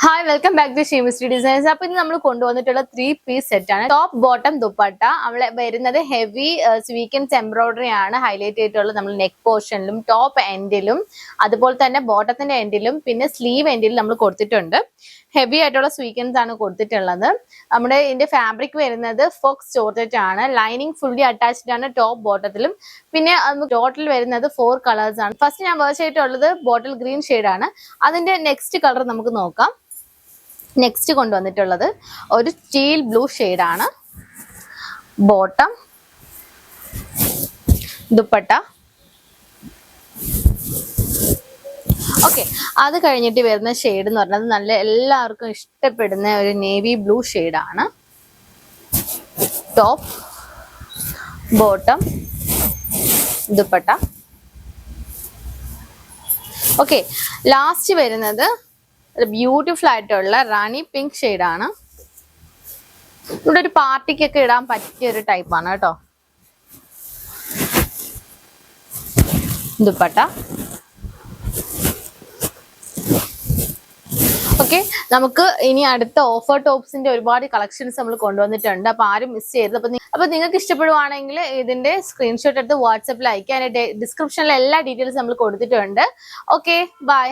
Hi, welcome back to chemistry designs. അപ്പൊ ഇന്ന് നമ്മൾ കൊണ്ടുവന്നിട്ടുള്ള 3-piece സെറ്റ് ആണ്. ടോപ്പ് ബോട്ടം ദുപ്പട്ട അവിടെ വരുന്നത് ഹെവി സ്വീക്കൻസ് എംബ്രോയിഡറി ആണ് ഹൈലൈറ്റ് ചെയ്തിട്ടുള്ളത്. നമ്മൾ നെക്ക് പോർഷനിലും ടോപ്പ് എൻഡിലും അതുപോലെ തന്നെ ബോട്ടത്തിന്റെ എൻഡിലും പിന്നെ സ്ലീവ് എൻഡിലും നമ്മൾ കൊടുത്തിട്ടുണ്ട്. ഹെവി ആയിട്ടുള്ള സ്വീക്കൻസ് ആണ് കൊടുത്തിട്ടുള്ളത്. നമ്മുടെ ഇതിന്റെ ഫാബ്രിക് വരുന്നത് ഫോക്സ് ജോർജറ്റ് ആണ്. ലൈനിങ് ഫുള്ളി അറ്റാച്ച്ഡ് ആണ് ടോപ്പ് ബോട്ടത്തിലും. പിന്നെ ടോട്ടൽ വരുന്നത് 4 കളേഴ്സ് ആണ്. ഫസ്റ്റ് ഞാൻ വേഴ്സ് ചെയ്തിട്ടുള്ളത് ബോട്ടിൽ ഗ്രീൻ ഷെയ്ഡാണ്. അതിന്റെ നെക്സ്റ്റ് കളർ നമുക്ക് നോക്കാം. നെക്സ്റ്റ് കൊണ്ടുവന്നിട്ടുള്ളത് ഒരു സ്റ്റീൽ ബ്ലൂ ഷെയ്ഡാണ്. ബോട്ടം, ദുപ്പട്ട. ഓക്കെ, അത് കഴിഞ്ഞിട്ട് വരുന്ന ഷെയ്ഡ് എന്ന് പറഞ്ഞത് നല്ല എല്ലാവർക്കും ഇഷ്ടപ്പെടുന്ന ഒരു നേവി ബ്ലൂ ഷെയ്ഡാണ്. Top, bottom, dupatta. Okay, last വരുന്നത് ബ്യൂട്ടിഫുൾ ആയിട്ടുള്ള റാണി പിങ്ക് ഷെയ്ഡാണ്. ഇവിടെ ഒരു പാർട്ടിക്കൊക്കെ ഇടാൻ പറ്റിയ ഒരു ടൈപ്പാണ് കേട്ടോ. ദുപ്പട്ട. ഓക്കെ, നമുക്ക് ഇനി അടുത്ത ഓഫർ ടോപ്സിന്റെ ഒരുപാട് കളക്ഷൻസ് നമ്മൾ കൊണ്ടുവന്നിട്ടുണ്ട്. അപ്പൊ ആരും മിസ് ചെയ്യരുത്. അപ്പൊ നിങ്ങൾക്ക് ഇഷ്ടപ്പെടുവാണെങ്കിൽ ഇതിന്റെ സ്ക്രീൻഷോട്ട് എടുത്ത് വാട്സാപ്പിൽ അയക്കുക. അതിന്റെ ഡിസ്ക്രിപ്ഷനിൽ എല്ലാ ഡീറ്റെയിൽസ് നമ്മൾ കൊടുത്തിട്ടുണ്ട്. Okay, by.